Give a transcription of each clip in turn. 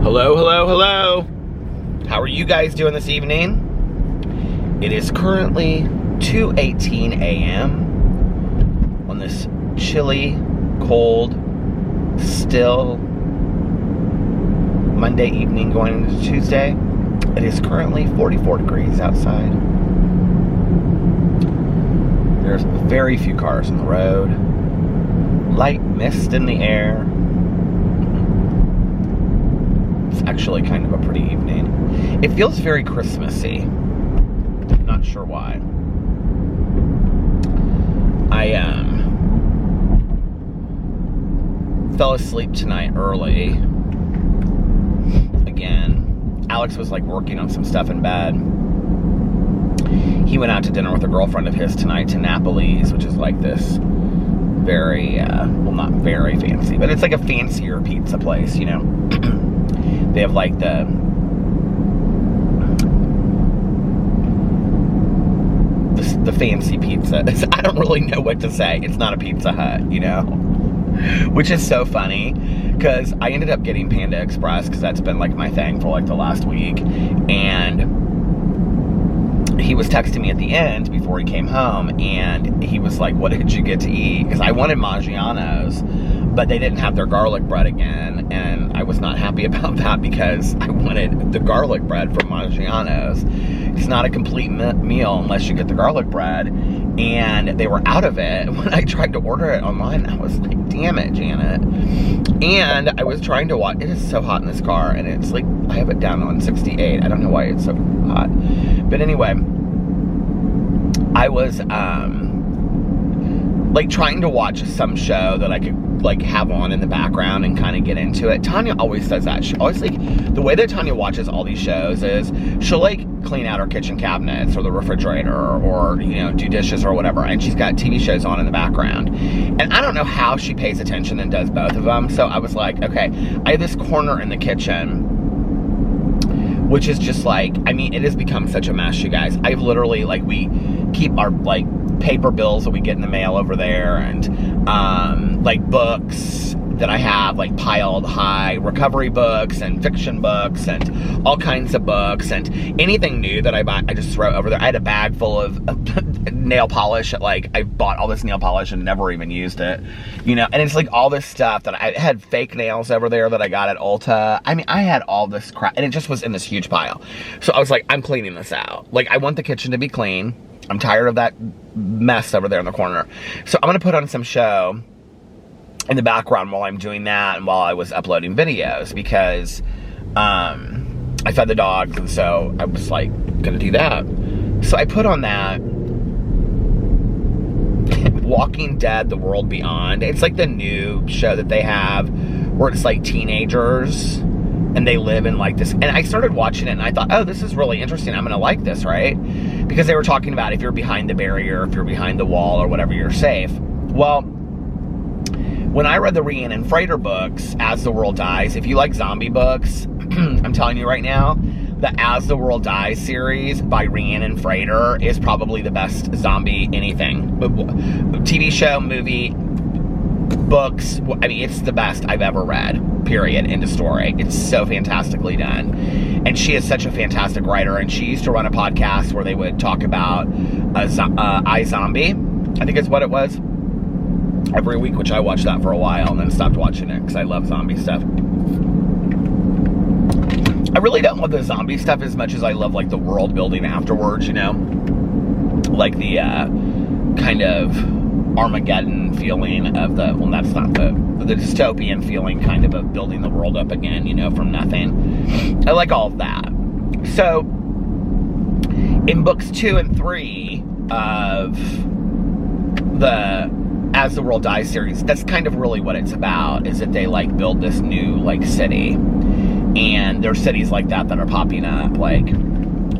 Hello, hello, hello. How are you guys doing this evening? It is currently 2:18 a.m. on this chilly, cold, still Monday evening going into Tuesday. It is currently 44 degrees outside. There's very few cars on the road. Light mist in the air. It's actually kind of a pretty evening. It feels very Christmassy. Not sure why. I fell asleep tonight early. Again, Alex was like working on some stuff in bed. He went out to dinner with a girlfriend of his tonight to Indianapolis, which is like this very, well, not very fancy, but it's like a fancier pizza place, you know. They have like the fancy pizza. I don't really know what to say. It's not a Pizza Hut, you know? Which is so funny, because I ended up getting Panda Express, because that's been like my thing for like the last week, and he was texting me at the end before he came home, and he was like, what did you get to eat? Because I wanted Maggiano's, but they didn't have their garlic bread again, and I was not happy about that because I wanted the garlic bread from Maggiano's. It's not a complete meal unless you get the garlic bread, and they were out of it. When I tried to order it online, I was like, damn it, Janet. And I was trying to watch, it is so hot in this car, and it's like, I have it down on 68. I don't know why it's so hot. But anyway, I was, like trying to watch some show that I could like have on in the background and kind of get into it. Tanya always does that. She always, like, the way that Tanya watches all these shows is she'll like clean out her kitchen cabinets or the refrigerator or, you know, do dishes or whatever, and she's got TV shows on in the background. And I don't know how she pays attention and does both of them. So I was like, okay, I have this corner in the kitchen, which is just like, I mean, it has become such a mess, you guys. I've literally, like, we keep our, like, paper bills that we get in the mail over there, and, like, books that I have, like, piled high, recovery books and fiction books and all kinds of books, and anything new that I buy, I just throw over there. I had a bag full of nail polish. Like, I bought all this nail polish and never even used it, you know, and it's like all this stuff that I had fake nails over there that I got at Ulta. I mean, I had all this crap, and it just was in this huge pile. So I was like, I'm cleaning this out. Like, I want the kitchen to be clean. I'm tired of that mess over there in the corner. So I'm gonna put on some show in the background while I'm doing that and while I was uploading videos, because I fed the dogs, and so I was like gonna do that. So I put on that Walking Dead: The World Beyond. It's like the new show that they have where it's like teenagers and they live in like this, and I started watching it and I thought, oh, this is really interesting, I'm gonna like this, right? Because they were talking about if you're behind the barrier, if you're behind the wall or whatever, you're safe. Well, when I read the Rhiannon Frater books, As the World Dies, if you like zombie books, I'm telling you right now, the As the World Dies series by Rhiannon Frater is probably the best zombie anything. TV show, movie, books, I mean, it's the best I've ever read, period, end of story. It's so fantastically done. And she is such a fantastic writer, and she used to run a podcast where they would talk about iZombie, I think is what it was, every week, which I watched that for a while and then stopped watching it because I love zombie stuff. I really don't love the zombie stuff as much as I love like the world building afterwards, you know? Like the kind of Armageddon feeling of the, well, that's not the dystopian feeling kind of building the world up again, you know, from nothing. I like all of that. So in books 2 and 3 of the As the World Dies series, that's kind of really what it's about, is that they like build this new like city, and there's cities like that that are popping up like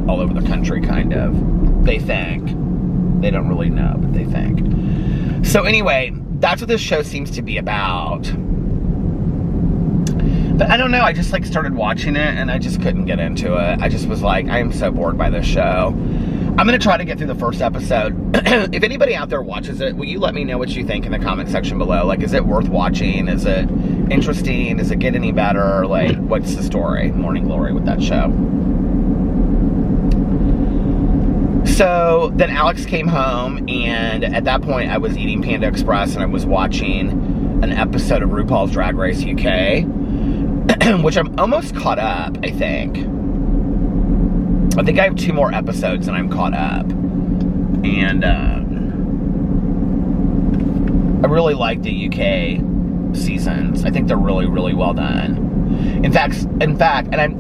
all over the country, kind of, they think. They don't really know, but they think. So anyway, that's what this show seems to be about. But I don't know, I just like started watching it and I just couldn't get into it. I just was like, I am so bored by this show. I'm going to try to get through the first episode. If anybody out there watches it, will you let me know what you think in the comment section below? Like, is it worth watching? Is it interesting? Does it get any better? Like, what's the story? Morning Glory with that show. So then Alex came home, and at that point I was eating Panda Express and I was watching an episode of RuPaul's Drag Race UK, which I'm almost caught up, I think. I think I have 2 more episodes and I'm caught up. And I really like the UK seasons. I think they're really, really well done. In fact,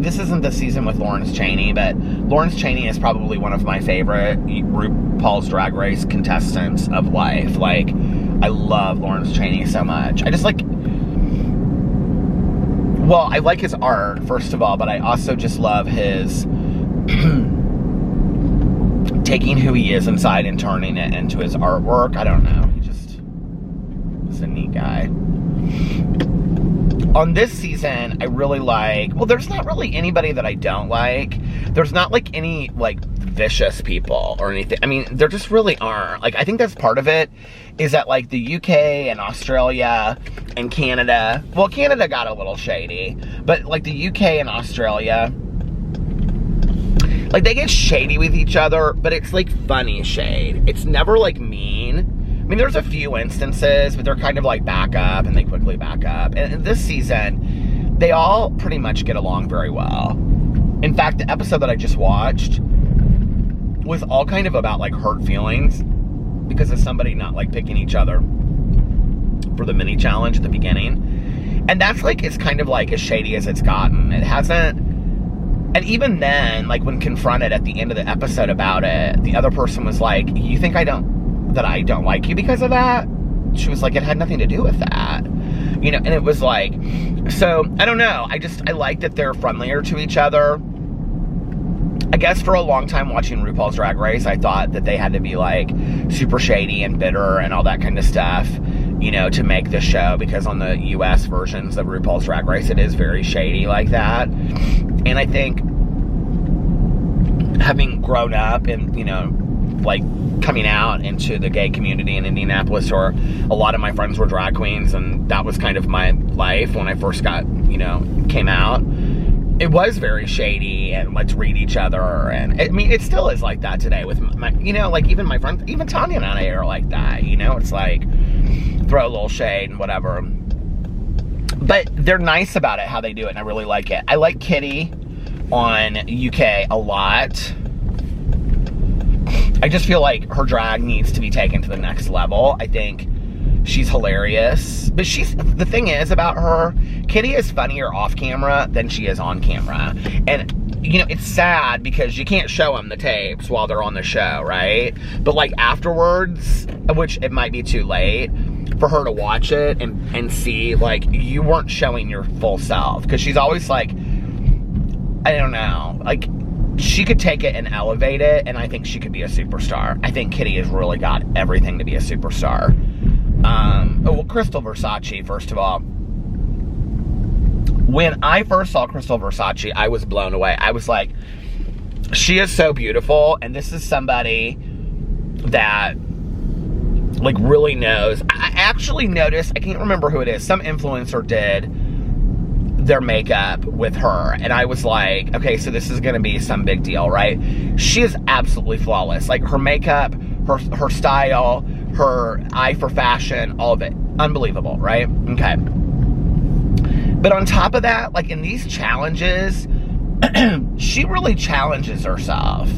this isn't the season with Lawrence Chaney, but Lawrence Chaney is probably one of my favorite RuPaul's Drag Race contestants of life. Like, I love Lawrence Chaney so much. I just like, well, I like his art, first of all, but I also just love his taking who he is inside and turning it into his artwork. I don't know. He's a neat guy. On this season, I really like, well, there's not really anybody that I don't like. There's not like any like vicious people or anything. I mean, there just really aren't. Like, I think that's part of it, is that like the UK and Australia and Canada, well, Canada got a little shady, but like the UK and Australia, like, they get shady with each other, but it's like funny shade. It's never like mean. I mean, there's a few instances, but they're kind of like back up and they quickly back up. And this season, they all pretty much get along very well. In fact, the episode that I just watched was all kind of about like hurt feelings because of somebody not like picking each other for the mini challenge at the beginning. And that's like, it's kind of like as shady as it's gotten. It hasn't. And even then, like when confronted at the end of the episode about it, the other person was like, you think I don't like you because of that? She was like, it had nothing to do with that. You know, and it was like, so, I don't know. I like that they're friendlier to each other. I guess for a long time watching RuPaul's Drag Race, I thought that they had to be like super shady and bitter and all that kind of stuff, you know, to make the show, because on the US versions of RuPaul's Drag Race, it is very shady like that. And I think having grown up and, you know, like coming out into the gay community in Indianapolis, or a lot of my friends were drag queens, and that was kind of my life when I first got, you know, came out. It was very shady and let's read each other, and I mean, it still is like that today with my, you know, like even my friends, even Tanya and I are like that, you know, it's like throw a little shade and whatever. But they're nice about it, how they do it, and I really like it. I like Kitty on UK a lot. I just feel like her drag needs to be taken to the next level. I think she's hilarious. But the thing is about her, Kitty is funnier off camera than she is on camera. And, you know, it's sad because you can't show them the tapes while they're on the show, right? But like afterwards, which it might be too late, for her to watch it and see, like, you weren't showing your full self. Because she's always like, I don't know, like, she could take it and elevate it, and I think she could be a superstar. I think Kitty has really got everything to be a superstar. Well, Crystal Versace, first of all. When I first saw Crystal Versace, I was blown away. I was like, she is so beautiful, and this is somebody that, like, really knows. I actually noticed, I can't remember who it is, some influencer did their makeup with her, and I was like, okay, so this is gonna be some big deal, right? She is absolutely flawless. Like, her makeup, her style, her eye for fashion, all of it, unbelievable, right? Okay. But on top of that, like in these challenges, she really challenges herself.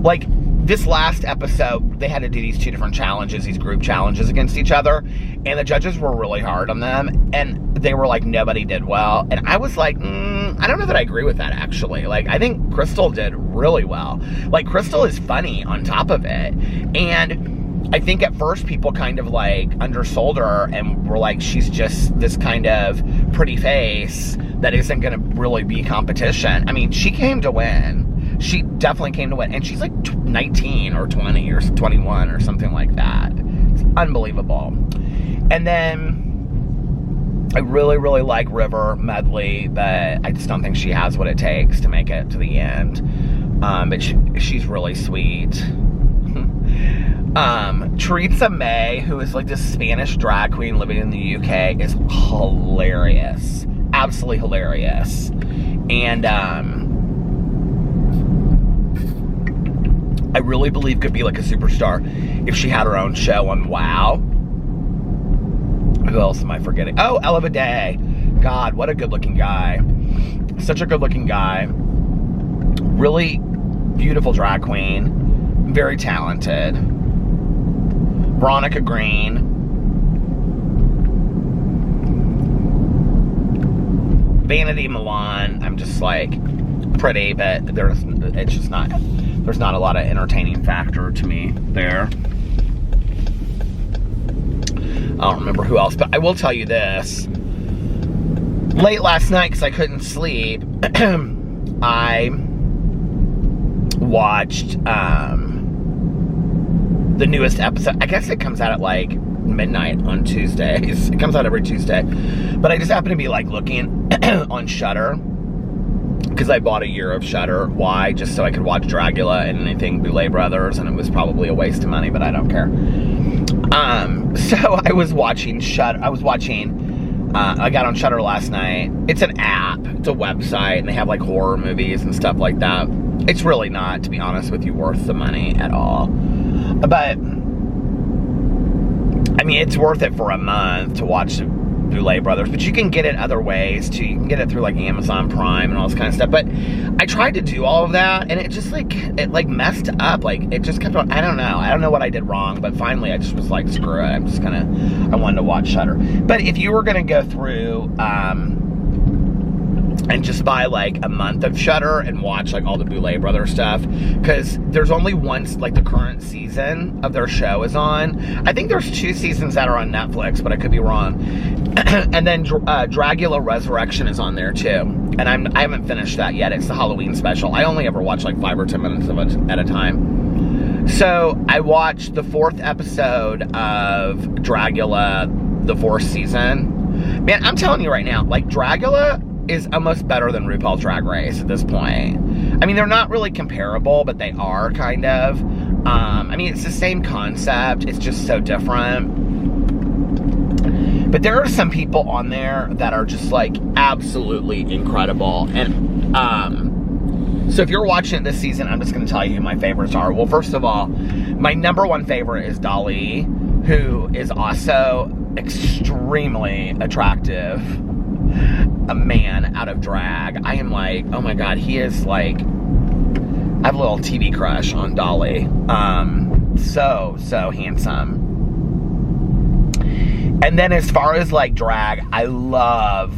Like, this last episode, they had to do these 2 different challenges, these group challenges against each other, and the judges were really hard on them, and they were like, nobody did well. And I was like, I don't know that I agree with that, actually. Like, I think Crystal did really well. Like, Crystal is funny on top of it, and I think at first people kind of like undersold her and were like, she's just this kind of pretty face that isn't gonna really be competition. I mean, she came to win. She definitely came to win, and she's like 19 or 20 or 21 or something like that. It's unbelievable. And then I really, really like River Medley, but I just don't think she has what it takes to make it to the end. But she's really sweet. Teresa May, who is like this Spanish drag queen living in the UK, is hilarious. Absolutely hilarious. And I really believe could be like a superstar if she had her own show on WoW. Who else am I forgetting? Oh, Ella Day. God, what a good looking guy. Such a good looking guy. Really beautiful drag queen. Very talented. Veronica Green. Vanity Milan. I'm just like pretty, but there's not a lot of entertaining factor to me there. I don't remember who else, but I will tell you this. Late last night, because I couldn't sleep, I watched the newest episode. I guess it comes out at like midnight on Tuesdays. It comes out every Tuesday. But I just happened to be like looking on Shudder, because I bought a year of Shudder. Why? Just so I could watch Dragula and anything Boulet Brothers, and it was probably a waste of money, but I don't care. So I was watching Shudder. I got on Shudder last night. It's an app. It's a website, and they have like horror movies and stuff like that. It's really not, to be honest with you, worth the money at all. But I mean, it's worth it for a month to watch Boulet Brothers, but you can get it other ways too. You can get it through like Amazon Prime and all this kind of stuff. But I tried to do all of that, and it just like messed up. Like it just kept on. I don't know what I did wrong, but finally I just was like, screw it. I wanted to watch Shudder. But if you were gonna go through and just buy like a month of Shudder and watch like all the Boulet Brothers stuff, because there's only once like the current season of their show is on. I think there's 2 seasons that are on Netflix, but I could be wrong. And then Dragula Resurrection is on there too, and I haven't finished that yet. It's the Halloween special. I only ever watch like 5 or 10 minutes of it at a time. So I watched the 4th episode of Dragula, the 4th season. Man, I'm telling you right now, like Dragula is almost better than RuPaul's Drag Race at this point. I mean, they're not really comparable, but they are kind of. I mean, it's the same concept. It's just so different. But there are some people on there that are just like absolutely incredible. And so if you're watching it this season, I'm just going to tell you who my favorites are. Well, first of all, my number 1 favorite is Dali, who is also extremely attractive. A man out of drag. I am like, oh my god, he is like, I have a little TV crush on Dolly. So handsome. And then as far as like drag, I love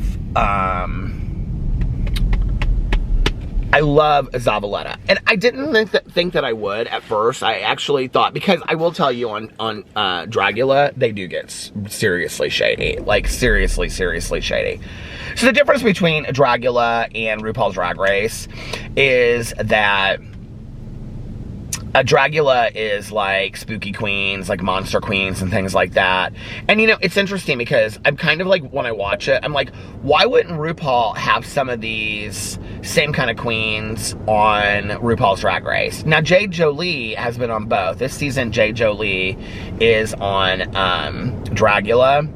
Zavaleta. And I didn't think that I would at first. I actually thought, because I will tell you on Dragula, they do get seriously shady. Like seriously shady. So the difference between Dragula and RuPaul's Drag Race is that Dragula is like spooky queens, like monster queens and things like that. And you know, it's interesting because I'm kind of like, when I watch it, I'm like, why wouldn't RuPaul have some of these same kind of queens on RuPaul's Drag Race? Now, Jade Jolie has been on both. This season, Jade Jolie is on Dragula.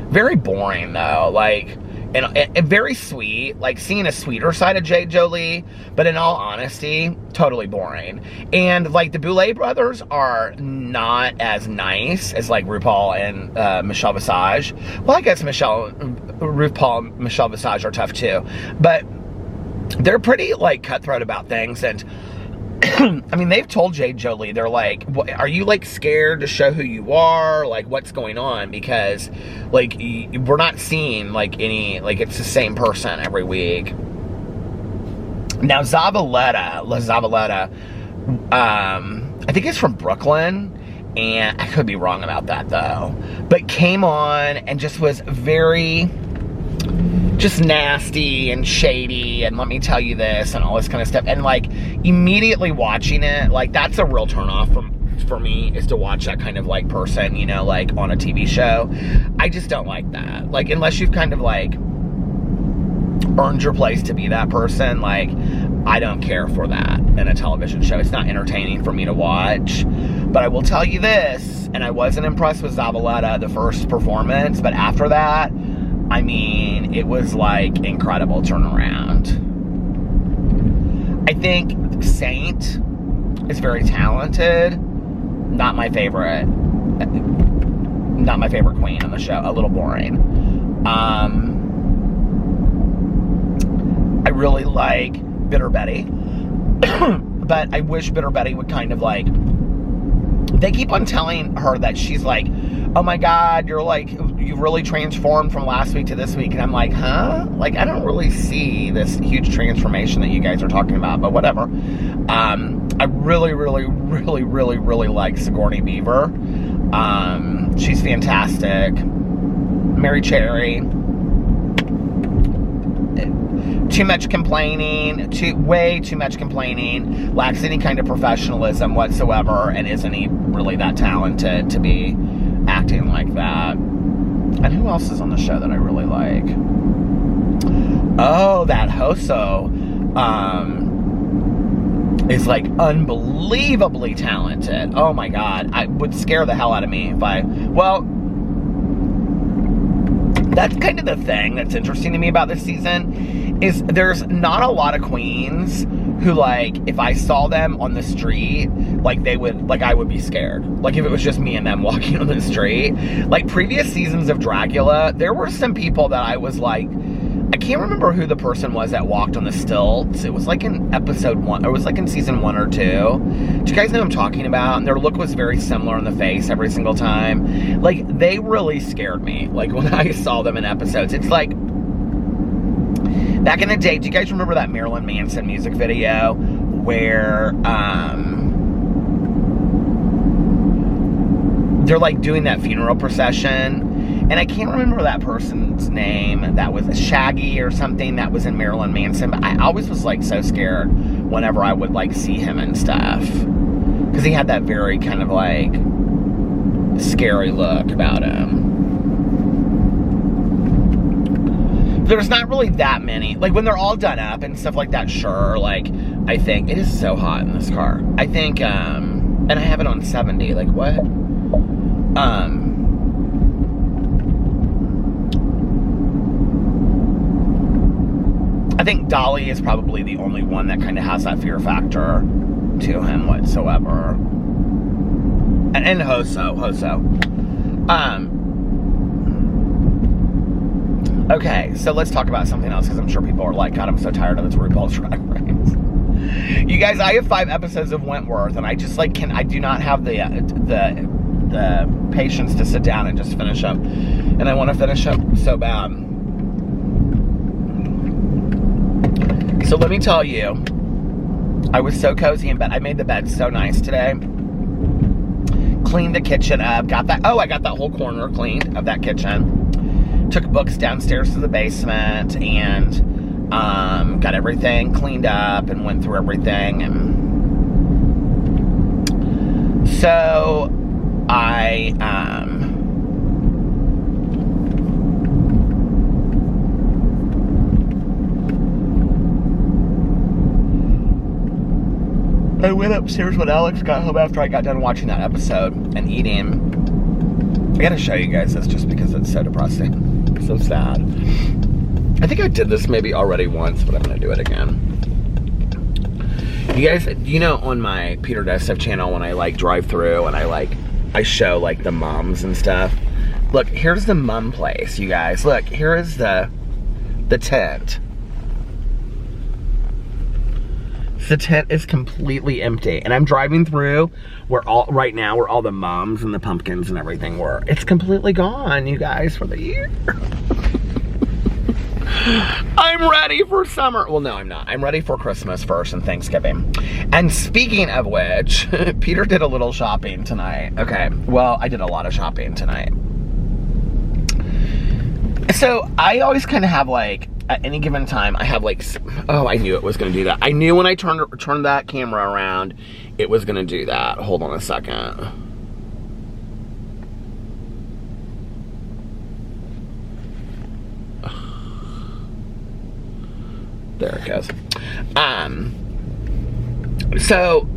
Very boring though, like, and very sweet, like seeing a sweeter side of Jade Jolie, but in all honesty, totally boring. And like the Boulet Brothers are not as nice as like RuPaul and Michelle Visage. Well, I guess RuPaul and Michelle Visage are tough too, but they're pretty like cutthroat about things. And I mean, they've told Jade Jolie, they're like, are you like scared to show who you are? Like, what's going on? Because like, we're not seeing like any, like it's the same person every week. Now, Zavaleta, I think it's from Brooklyn, and I could be wrong about that though, but came on and just was very, just nasty and shady, and let me tell you this, and all this kind of stuff. And like, immediately watching it, like that's a real turnoff for me, is to watch that kind of like person, you know, like on a TV show. I just don't like that. Like, unless you've kind of like earned your place to be that person, like I don't care for that in a television show. It's not entertaining for me to watch. But I will tell you this, and I wasn't impressed with Zavaleta the first performance, but after that, I mean, it was like incredible turnaround. I think Saint is very talented. Not my favorite. Not my favorite queen on the show. A little boring. I really like Bitter Betty. But I wish Bitter Betty would kind of like... They keep on telling her that she's like, oh my God, you're like, you've really transformed from last week to this week. And I'm like, huh? Like, I don't really see this huge transformation that you guys are talking about, but whatever. I really, really, really, really, really like Sigourney Beaver. She's fantastic. Mary Cherry. Too much complaining, way too much complaining, lacks any kind of professionalism whatsoever, and isn't really that talented to be acting like that. And who else is on the show that I really like? Oh, that Hoso is like unbelievably talented. Oh my God, I would scare the hell out of me if well, that's kind of the thing that's interesting to me about this season, is there's not a lot of queens who, like, if I saw them on the street, like, they would, like, I would be scared. Like, if it was just me and them walking on the street. Like, previous seasons of Dracula, there were some people that I was like, I can't remember who the person was that walked on the stilts. It was like in episode 1, or it was like in season 1 or 2. Do you guys know what I'm talking about? And their look was very similar in the face every single time. Like, they really scared me. Like, when I saw them in episodes, it's like, back in the day, do you guys remember that Marilyn Manson music video where, they're like doing that funeral procession? And I can't remember that person's name. That was Shaggy or something that was in Marilyn Manson. But I always was like so scared whenever I would like see him and stuff. Because he had that very kind of like scary look about him. There's not really that many. Like when they're all done up and stuff like that, sure. Like I think it is so hot in this car. I think, and I have it on 70. Like what? I think Dolly is probably the only one that kind of has that fear factor to him whatsoever. And Hoso. Okay, so let's talk about something else, because I'm sure people are like, God, I'm so tired of this RuPaul's Drag Race. You guys, I have 5 episodes of Wentworth, and I just like I do not have the patience to sit down and just finish up. And I want to finish up so bad. So let me tell you, I was so cozy in bed. I made the bed so nice today. Cleaned the kitchen up. I got that whole corner cleaned of that kitchen. Took books downstairs to the basement and got everything cleaned up and went through everything. And so I went upstairs when Alex got home after I got done watching that episode and eating. I gotta show you guys this just because it's so depressing. So sad. I think I did this maybe already once, but I'm gonna do it again. You guys, you know, on my Peter Destev channel, when I like drive through and I show like the mums and stuff. Look, here's the mum place, you guys. Look, here is the tent. The tent is completely empty, and I'm driving through right now where all the mums and the pumpkins and everything were. It's completely gone, you guys, for the year. I'm ready for summer. Well, no, I'm not. I'm ready for Christmas first and Thanksgiving. And speaking of which, Peter did a little shopping tonight. Okay, well, I did a lot of shopping tonight. So I always kind of have like, at any given time, I have like, oh, I knew it was going to do that. I knew when I turned that camera around, it was going to do that. Hold on a second. There it goes. So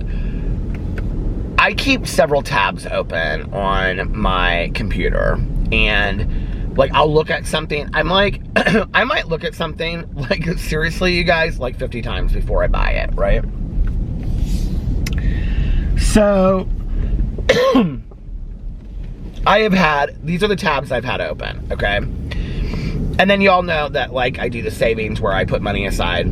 I keep several tabs open on my computer, and like I'll look at something. I'm like, I might look at something like, seriously, you guys, like 50 times before I buy it, right? So I have had, these are the tabs I've had open, okay? And then y'all know that like I do the savings where I put money aside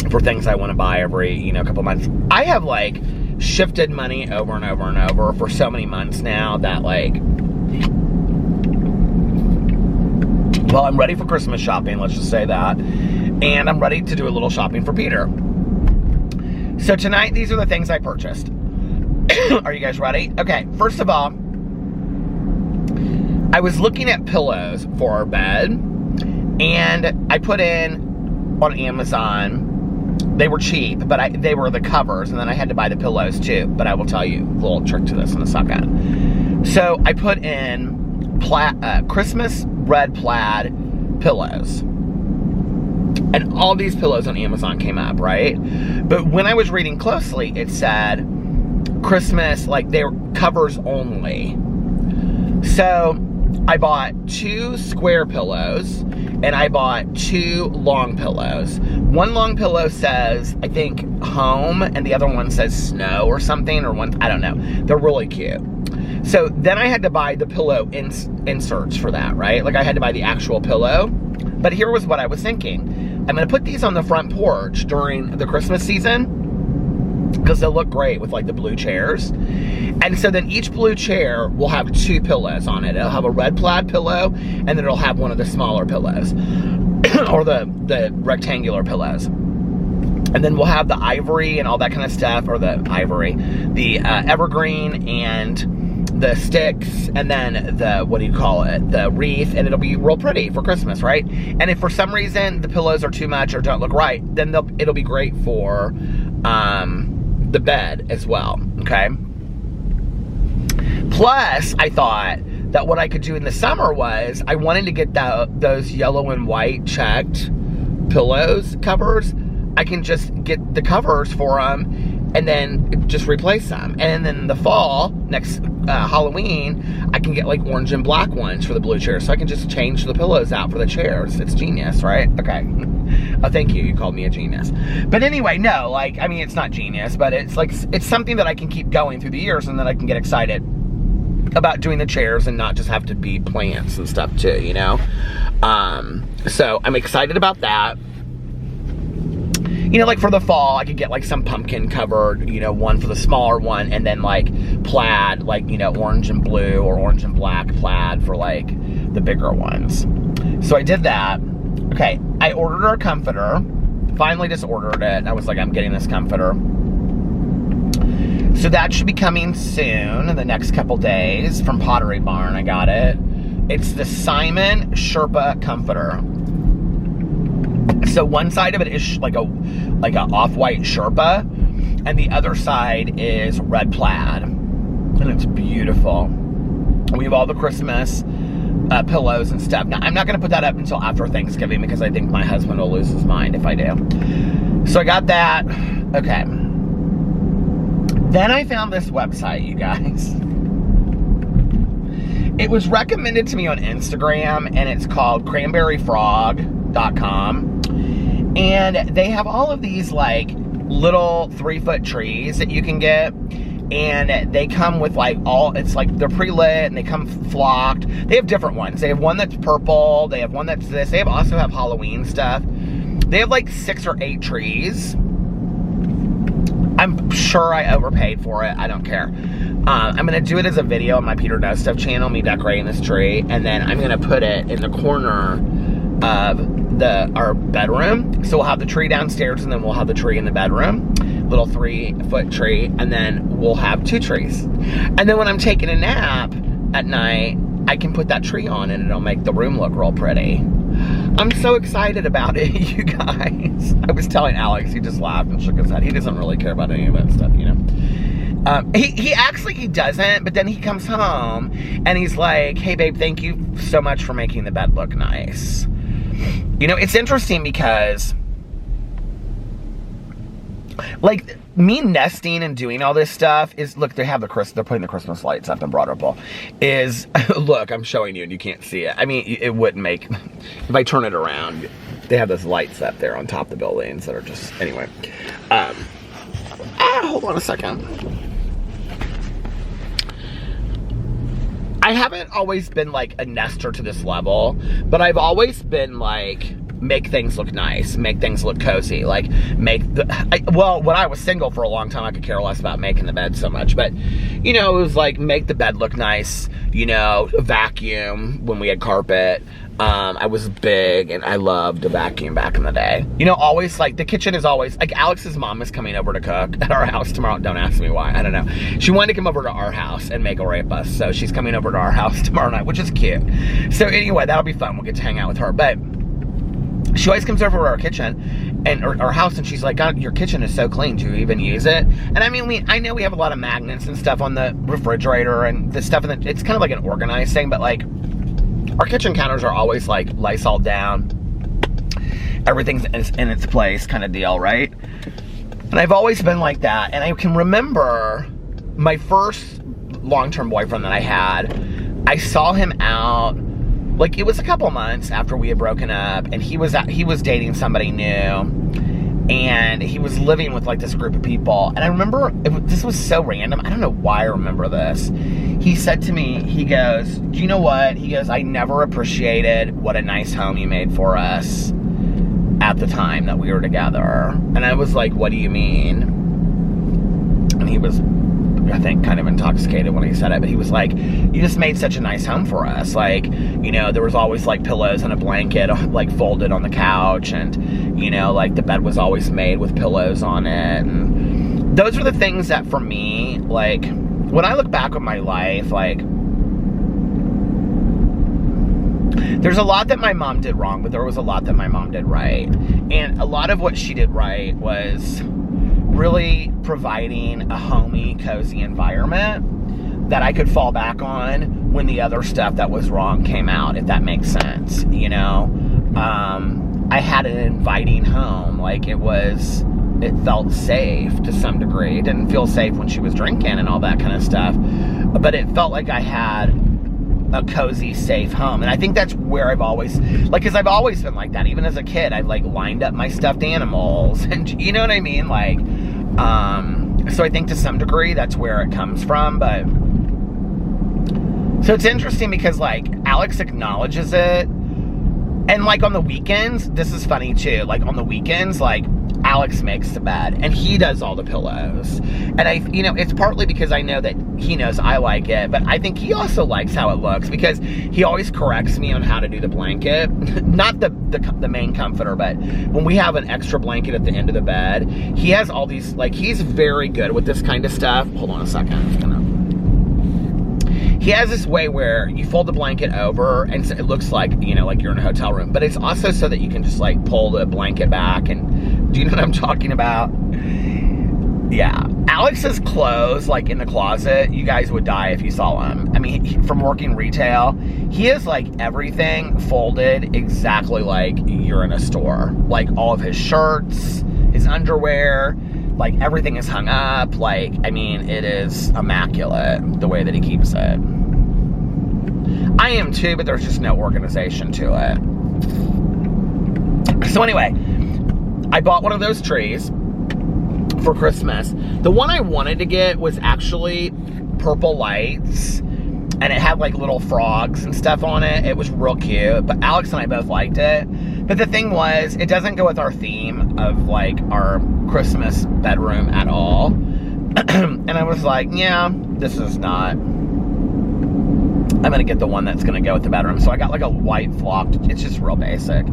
for things I want to buy every, you know, couple months. I have like shifted money over and over and over for so many months now that like, well, I'm ready for Christmas shopping, let's just say that. And I'm ready to do a little shopping for Peter. So tonight, these are the things I purchased. Are you guys ready? Okay, first of all, I was looking at pillows for our bed, and I put in on Amazon, they were cheap, but they were the covers, and then I had to buy the pillows too, but I will tell you a little trick to this in a second. So I put in Christmas red plaid pillows, and all these pillows on Amazon came up, right? But when I was reading closely, it said Christmas, like they were covers only. So I bought 2 square pillows, and I bought 2 long pillows. One long pillow says, I think, home, and the other one says snow or something, or one, I don't know. They're really cute. So then I had to buy the pillow inserts for that, right? Like I had to buy the actual pillow. But here was what I was thinking. I'm gonna put these on the front porch during the Christmas season, because they'll look great with like the blue chairs. And so then each blue chair will have 2 pillows on it. It'll have a red plaid pillow, and then it'll have one of the smaller pillows or the rectangular pillows. And then we'll have the ivory and all that kind of stuff, or the ivory, the evergreen and the sticks, and then the, what do you call it, the wreath, and it'll be real pretty for Christmas, right? And if for some reason the pillows are too much or don't look right, then it'll be great for the bed as well, okay? Plus, I thought that what I could do in the summer was, I wanted to get those yellow and white checked pillows covers. I can just get the covers for them and then just replace them. And then in the fall, next Halloween, I can get like orange and black ones for the blue chairs. So I can just change the pillows out for the chairs. It's genius, right? Okay. Oh, thank you. You called me a genius. But anyway, no, like, I mean, it's not genius, but it's like, it's something that I can keep going through the years, and then I can get excited about doing the chairs and not just have to be plants and stuff too, you know? So I'm excited about that. You know, like for the fall, I could get like some pumpkin covered, you know, one for the smaller one, and then like plaid, like, you know, orange and blue or orange and black plaid for like the bigger ones. So I did that. Okay, I ordered our comforter. Finally just ordered it. I was like, I'm getting this comforter. So that should be coming soon, in the next couple days, from Pottery Barn. I got it. It's the Simon Sherpa comforter. So one side of it is like a off-white Sherpa, and the other side is red plaid, and it's beautiful. We have all the Christmas pillows and stuff. Now, I'm not going to put that up until after Thanksgiving, because I think my husband will lose his mind if I do. So I got that. Okay. Then I found this website, you guys. It was recommended to me on Instagram, and it's called cranberryfrog.com. And they have all of these like little 3-foot trees that you can get, and they come with like it's like they're pre-lit, and they come flocked. They have different ones. They have one that's purple, they have one that's this, they also have Halloween stuff. They have like 6 or 8 trees. I'm sure I overpaid for it. I don't care. I'm gonna do it as a video on my Peter Does Stuff channel, me decorating this tree, and then I'm gonna put it in the corner of our bedroom. So we'll have the tree downstairs, and then we'll have the tree in the bedroom, little 3-foot tree, and then we'll have 2 trees. And then when I'm taking a nap at night, I can put that tree on, and it'll make the room look real pretty. I'm so excited about it, you guys. I was telling Alex, he just laughed and shook his head. He doesn't really care about any of that stuff, you know. He doesn't, but then he comes home and he's like, hey babe, thank you so much for making the bed look nice. You know, it's interesting because like, me nesting and doing all this stuff is, look, they're putting the Christmas lights up in Broad Ripple. Look, I'm showing you and you can't see it. I mean, it wouldn't make, if I turn it around, they have those lights up there on top of the buildings that are just, anyway. Hold on a second. I haven't always been like a nester to this level, but I've always been like, make things look nice, make things look cozy, like well, when I was single for a long time, I could care less about making the bed so much, but you know, it was like, make the bed look nice, you know, vacuum when we had carpet. I was big and I loved to vacuum back in the day. You know, always like, the kitchen is always, like Alex's mom is coming over to cook at our house tomorrow. Don't ask me why, I don't know. She wanted to come over to our house and make a rapus, so she's coming over to our house tomorrow night, which is cute. So anyway, that'll be fun, we'll get to hang out with her, but she always comes over to our kitchen and our house, and she's like, God, your kitchen is so clean. Do you even use it? And I mean, I know we have a lot of magnets and stuff on the refrigerator and the stuff, and it's kind of like an organized thing, but like, our kitchen counters are always like Lysol down. Everything's in its place kind of deal, right? And I've always been like that. And I can remember my first long-term boyfriend that I had, I saw him out, like it was a couple months after we had broken up, and he was dating somebody new, and he was living with like this group of people. And I remember, this was so random, I don't know why I remember this. He said to me, he goes, do you know what? He goes, I never appreciated what a nice home you made for us at the time that we were together. And I was like, what do you mean? And he was, I think, kind of intoxicated when he said it, but he was like, you just made such a nice home for us. Like, you know, there was always like pillows and a blanket like folded on the couch, and, you know, like the bed was always made with pillows on it. And those are the things that for me, like, when I look back on my life, like, there's a lot that my mom did wrong, but there was a lot that my mom did right. And a lot of what she did right was really providing a homey, cozy environment that I could fall back on when the other stuff that was wrong came out, if that makes sense, you know? I had an inviting home, like it felt safe to some degree. It didn't feel safe when she was drinking and all that kind of stuff, but it felt like I had a cozy, safe home. And I think that's where I've always, like, because I've always been like that. Even as a kid, I've like lined up my stuffed animals, and you know what I mean? Like, so I think to some degree that's where it comes from. But so it's interesting because like Alex acknowledges it, and like on the weekends, this is funny too, like on the weekends, like Alex makes the bed and he does all the pillows. And you know, it's partly because I know that he knows I like it, but I think he also likes how it looks because he always corrects me on how to do the blanket. Not the main comforter, but when we have an extra blanket at the end of the bed, he has all these, like, he's very good with this kind of stuff. Hold on a second, he has this way where you fold the blanket over and so it looks like, you know, like you're in a hotel room, but it's also so that you can just like pull the blanket back. And do you know what I'm talking about? Yeah. Alex's clothes, like in the closet, you guys would die if you saw him. I mean, from working retail, he has like everything folded exactly like you're in a store. Like all of his shirts, his underwear, like everything is hung up. Like, I mean, it is immaculate the way that he keeps it. I am too, but there's just no organization to it. So anyway, I bought one of those trees for Christmas. The one I wanted to get was actually purple lights, and it had like little frogs and stuff on it. It was real cute, but Alex and I both liked it. But the thing was, it doesn't go with our theme of like our Christmas bedroom at all. And I was like, yeah, this is not, I'm gonna get the one that's gonna go with the bedroom. So I got like a white flocked, it's just real basic.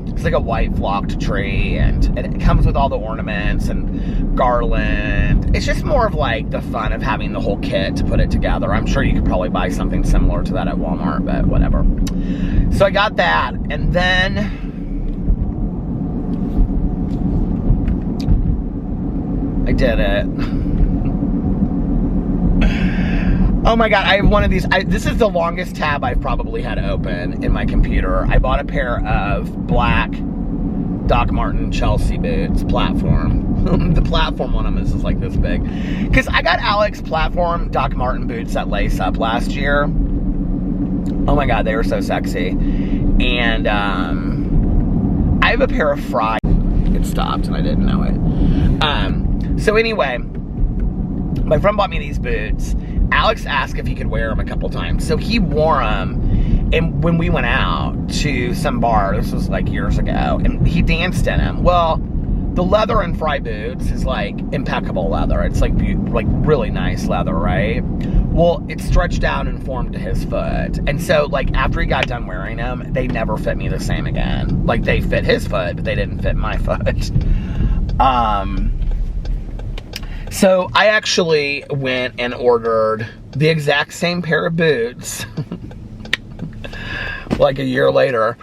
It's like a white flocked tree, and it comes with all the ornaments and garland. It's just more of like the fun of having the whole kit to put it together. I'm sure you could probably buy something similar to that at Walmart, but whatever. So I got that, and then I did it. Oh my God, I have one of these. This is the longest tab I've probably had open in my computer. I bought a pair of black Doc Marten Chelsea boots, platform. The platform on them is just like this big. Because I got Alex platform Doc Marten boots that lace up last year. Oh my God, they were so sexy. And I have a pair of Fry. It stopped and I didn't know it. So anyway, my friend bought me these boots. Alex asked if he could wear them a couple times. So he wore them. And when we went out to some bar, this was like years ago, and he danced in them. Well, the leather in Fry boots is like impeccable leather. It's like really nice leather, right? Well, it stretched out and formed to his foot. And so like after he got done wearing them, they never fit me the same again. Like they fit his foot, but they didn't fit my foot. So I actually went and ordered the exact same pair of boots like a year later,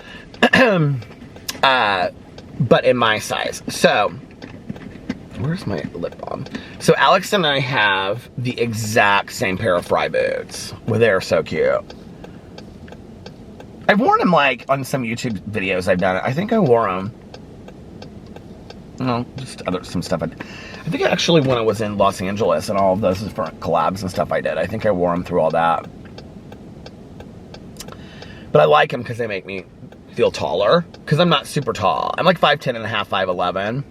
but in my size. So, where's my lip balm? So Alex and I have the exact same pair of Fry boots. Well, they're so cute. I've worn them like on some YouTube videos I've done. I think I wore them. No, just some stuff. I think actually when I was in Los Angeles and all of those different collabs and stuff I did, I think I wore them through all that. But I like them because they make me feel taller. Because I'm not super tall. I'm like 5'10 and a half, 5'11.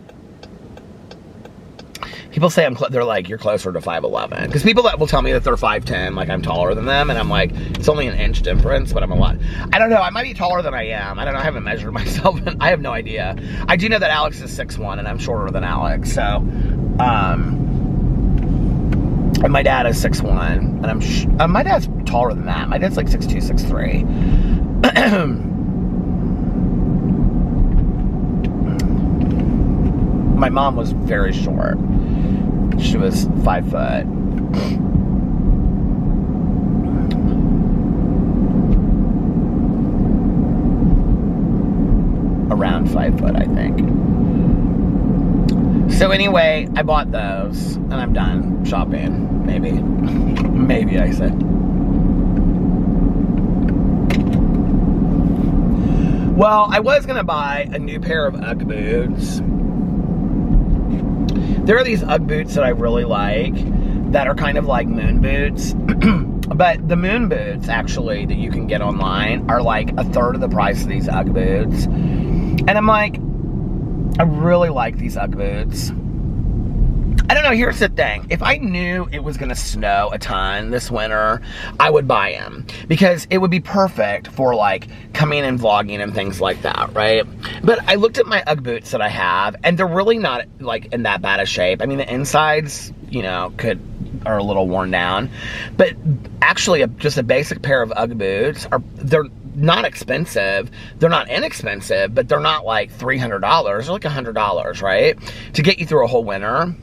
People say they're like, you're closer to 5'11. Because people that will tell me that they're 5'10, like I'm taller than them. And I'm like, it's only an inch difference, but I'm a lot. I don't know. I might be taller than I am. I don't know. I haven't measured myself. I have no idea. I do know that Alex is 6'1", and I'm shorter than Alex. So, and my dad is 6'1", and my dad's taller than that. My dad's like 6'2", 6'3". My mom was very short. She was 5 foot. Around 5 foot, I think. So anyway, I bought those, and I'm done shopping. Maybe. Maybe, I said. Well, I was going to buy a new pair of Ugg boots. There are these Ugg boots that I really like that are kind of like moon boots. But the moon boots, actually, that you can get online are like a third of the price of these Ugg boots. And I'm like, I really like these Ugg boots. I don't know, here's the thing. If I knew it was gonna snow a ton this winter, I would buy them. Because it would be perfect for like coming and vlogging and things like that, right? But I looked at my Ugg boots that I have, and they're really not like in that bad a shape. I mean, the insides, you know, are a little worn down. But actually, just a basic pair of Ugg boots, they're not expensive. They're not inexpensive, but they're not like $300. They're like $100, right? To get you through a whole winter.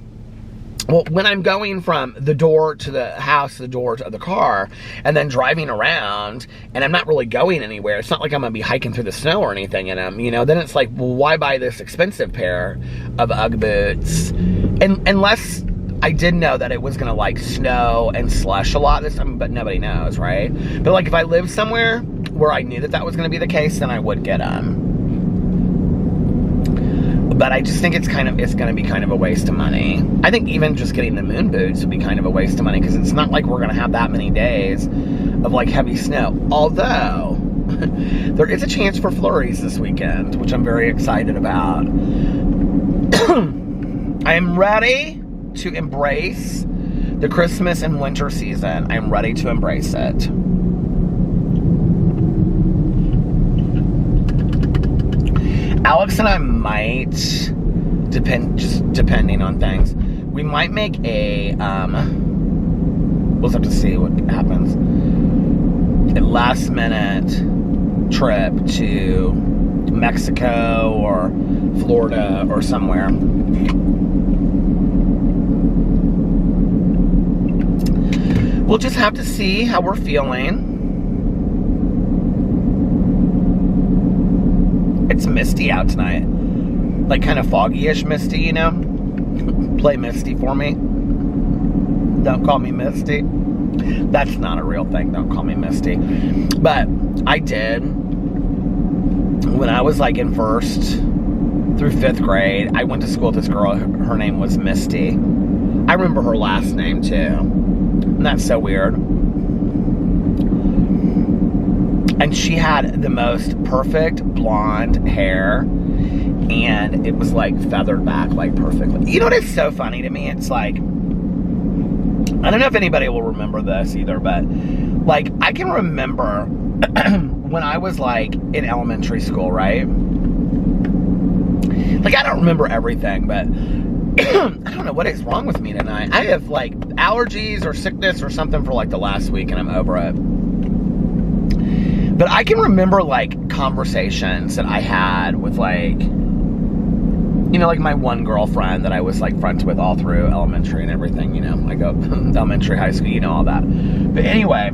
Well, when I'm going from the door to the house, the door to the car, and then driving around, and I'm not really going anywhere, it's not like I'm going to be hiking through the snow or anything in them, you know, then it's like, well, why buy this expensive pair of Ugg boots? And unless I did know that it was going to, like, snow and slush a lot this time, but nobody knows, right? But, like, if I lived somewhere where I knew that that was going to be the case, then I would get them. But I just think it's going to be kind of a waste of money. I think even just getting the moon boots would be kind of a waste of money, because it's not like we're going to have that many days of like heavy snow. Although there is a chance for flurries this weekend, which I'm very excited about. I am ready to embrace the Christmas and winter season. I am ready to embrace it. Alex and I might, depending on things, we might make a, we'll have to see what happens, a last minute trip to Mexico or Florida or somewhere. We'll just have to see how we're feeling. It's misty out tonight. Like kind of foggy-ish misty, you know? Play Misty for me. Don't call me Misty. That's not a real thing. Don't call me Misty. But I did. When I was like in third through 5th grade. I went to school with this girl. Her name was Misty. I remember her last name too. And that's so weird. And she had the most perfect blonde hair. And it was like feathered back like perfectly. You know what is so funny to me? It's like, I don't know if anybody will remember this either, but like I can remember when I was like in elementary school, right? Like I don't remember everything, but I don't know what is wrong with me tonight. I have like allergies or sickness or something for like the last week and I'm over it. But I can remember like conversations that I had with like, you know, like my one girlfriend that I was like friends with all through elementary and everything, you know, I go elementary, high school, you know, all that. But anyway,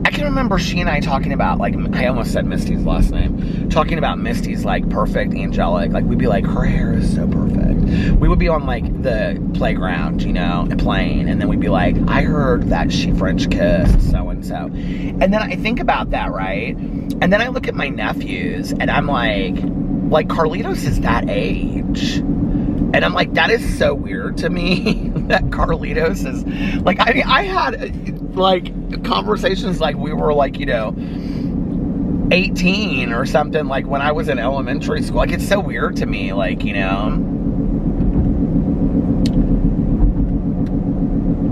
I can remember she and I talking about, like, I almost said Misty's last name, talking about Misty's like perfect angelic, like we'd be like, her hair is so perfect. We would be on like the playground, you know, and playing, and then we'd be like, I heard that she French kissed so-and-so. And then I think about that, right? And then I look at my nephews and I'm like Carlitos is that age. And I'm like, that is so weird to me that Carlitos is like, I mean, I had like conversations like we were like, you know, 18 or something, like when I was in elementary school. Like, it's so weird to me, like, you know.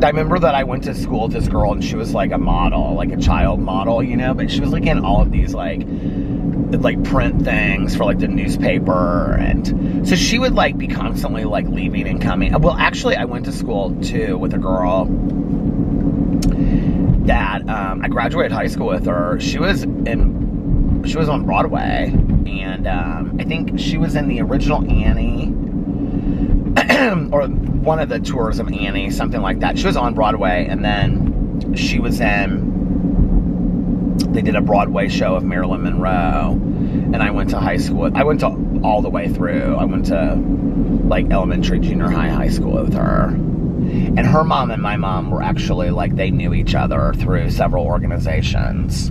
I remember that I went to school with this girl and she was like a model, like a child model, you know, but she was like in all of these like print things for like the newspaper, and so she would like be constantly like leaving and coming. Well, actually I went to school too with a girl that I graduated high school with her. She was on Broadway, and I think she was in the original Annie or one of the tours of Annie, something like that. She was on Broadway, and then she was they did a Broadway show of Marilyn Monroe, and I went to high school. I went to all the way through. I went to like elementary, junior high, high school with her. And her mom and my mom were actually like, they knew each other through several organizations.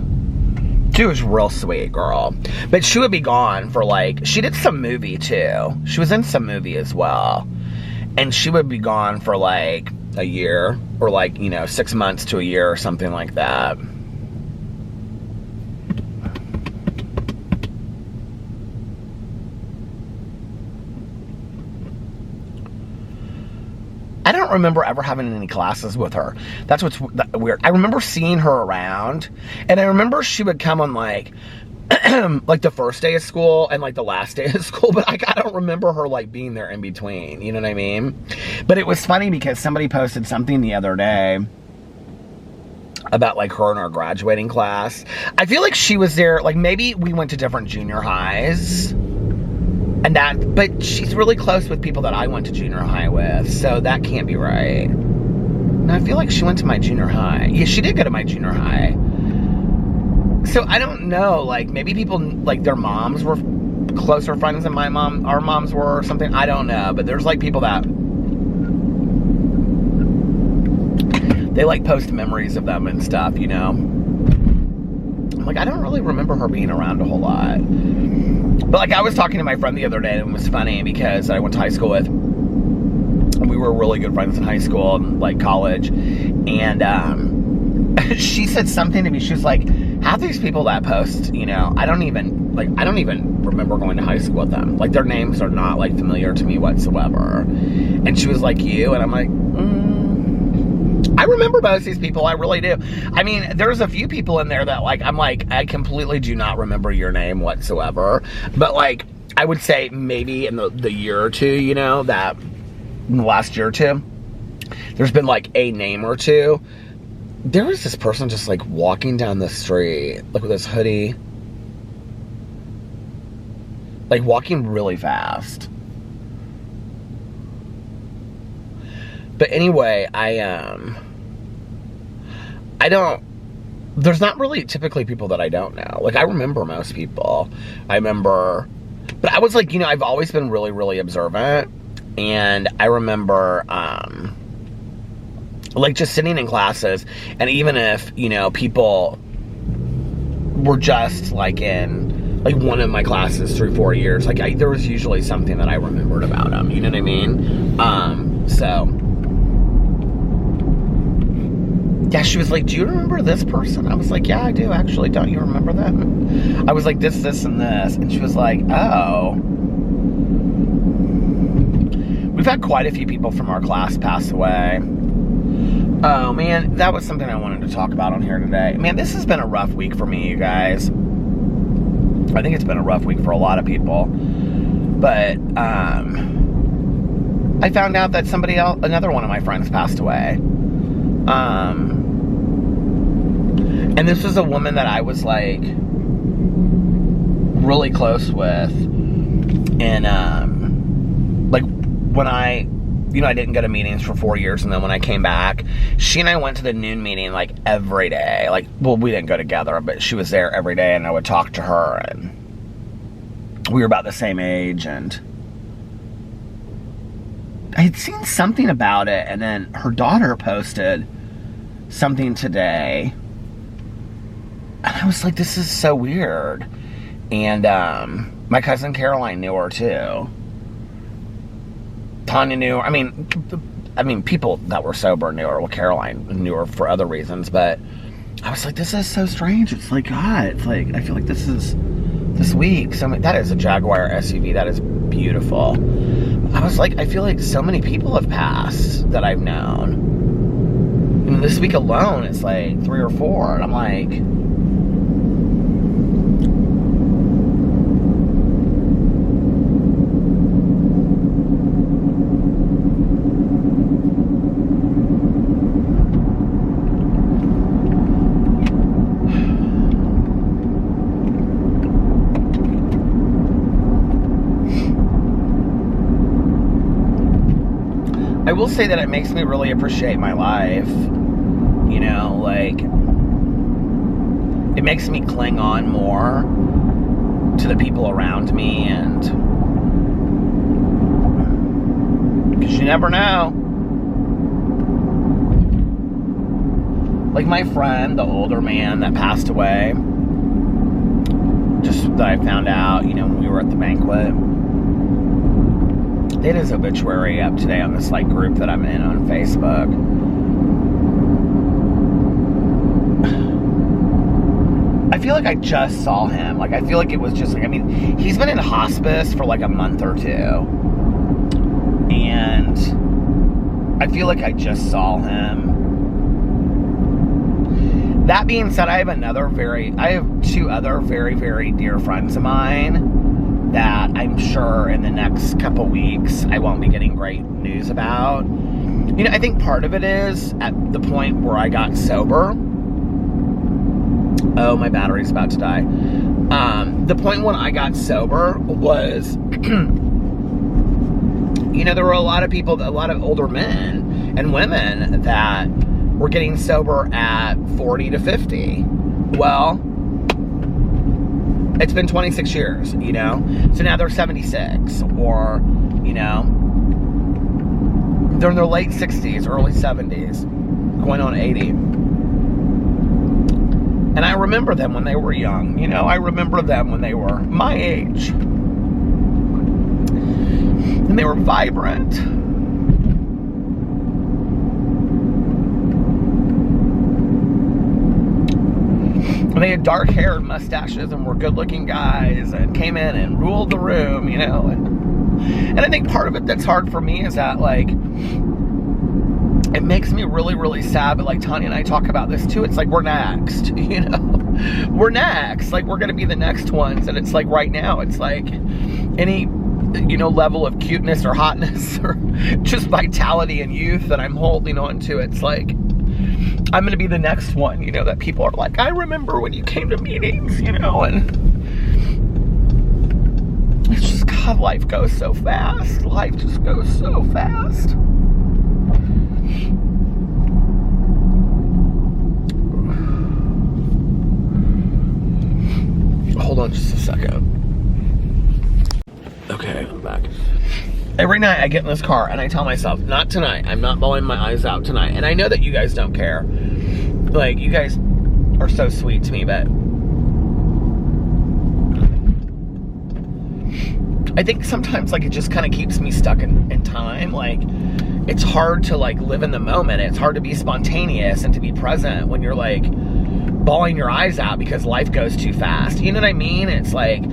She was a real sweet girl. But she would be gone for like, she did some movie too. She was in some movie as well. And she would be gone for like a year, or like, you know, 6 months to a year or something like that. I don't remember ever having any classes with her. That's what's weird. I remember seeing her around, and I remember she would come on like like the first day of school and like the last day of school, but I don't remember her like being there in between, you know what I mean? But it was funny because somebody posted something the other day about like her in our graduating class. I feel like she was there, like maybe we went to different junior highs. And that, but she's really close with people that I went to junior high with, so that can't be right. No, I feel like she went to my junior high. Yeah, she did go to my junior high. So I don't know, like maybe people, like their moms were closer friends than our moms were or something. I don't know, but there's like people that, they like post memories of them and stuff, you know? I'm like, I don't really remember her being around a whole lot. But like I was talking to my friend the other day, and it was funny because I went to high school with, and we were really good friends in high school and like college, and she said something to me. She was like, half these people that post, you know, I don't even remember going to high school with them. Like their names are not like familiar to me whatsoever. And she was like, you? And I'm like, I remember most of these people, I really do. I mean, there's a few people in there that like, I'm like, I completely do not remember your name whatsoever. But like, I would say maybe in the year or two, you know, that in the last year or two, there's been like a name or two. There was this person just like walking down the street, like with this hoodie, like walking really fast. But anyway, there's not really typically people that I don't know. Like, I remember most people. But I was like, you know, I've always been really, really observant. And I remember, like, just sitting in classes, and even if, you know, people were just, like, in like one of my classes through 4 years. Like there was usually something that I remembered about him. You know what I mean? So yeah, she was like, do you remember this person? I was like, yeah, I do actually. Don't you remember that? I was like, this, and this. And she was like, oh. We've had quite a few people from our class pass away. Oh, man, that was something I wanted to talk about on here today. Man, this has been a rough week for me, you guys. I think it's been a rough week for a lot of people. But, I found out that somebody else, another one of my friends passed away. And this was a woman that I was, like, really close with. And, like, when I didn't go to meetings for 4 years, and then when I came back, she and I went to the noon meeting, like, every day. Like, well, we didn't go together, but she was there every day, and I would talk to her, and we were about the same age, and I had seen something about it, and then her daughter posted something today, and I was like, this is so weird. And my cousin Caroline knew her too. Tanya knew her. I mean, people that were sober knew her. Well, Caroline knew her for other reasons, but I was like, this is so strange. It's like, God, it's like, I feel like this week. So that is a Jaguar SUV. That is beautiful. I was like, I feel like so many people have passed that I've known. And this week alone, it's like 3 or 4. And I'm like, I will say that it makes me really appreciate my life. You know, like, it makes me cling on more to the people around me, and because you never know. Like my friend, the older man that passed away, just that I found out, you know, when we were at the banquet. It is obituary up today on this, like, group that I'm in on Facebook. I feel like I just saw him. Like, I feel like it was just, like, I mean, he's been in hospice for, like, a month or 2. And I feel like I just saw him. That being said, I have 2 other very, very dear friends of mine that I'm sure in the next couple weeks I won't be getting great news about. You know, I think part of it is at the point where I got sober. Oh, my battery's about to die. The point when I got sober was, you know, there were a lot of people, a lot of older men and women that were getting sober at 40 to 50. Well, it's been 26 years, you know? So now they're 76, or, you know, they're in their late 60s, early 70s, going on 80. And I remember them when they were young, you know? I remember them when they were my age. And they were vibrant. And they had dark hair and mustaches and were good-looking guys and came in and ruled the room, you know. And I think part of it that's hard for me is that, like, it makes me really, really sad. But, like, Tanya and I talk about this, too. It's like, we're next, you know. We're next. Like, we're going to be the next ones. And it's like, right now, it's like any, you know, level of cuteness or hotness or just vitality and youth that I'm holding on to. It's like, I'm going to be the next one, you know, that people are like, I remember when you came to meetings, you know, and it's just, God, life goes so fast. Life just goes so fast. Hold on just a second. Okay, I'm back. Every night I get in this car and I tell myself, not tonight. I'm not bawling my eyes out tonight. And I know that you guys don't care. Like, you guys are so sweet to me, but I think sometimes, like, it just kind of keeps me stuck in time. Like, it's hard to, like, live in the moment. It's hard to be spontaneous and to be present when you're, like, bawling your eyes out because life goes too fast. You know what I mean? It's like,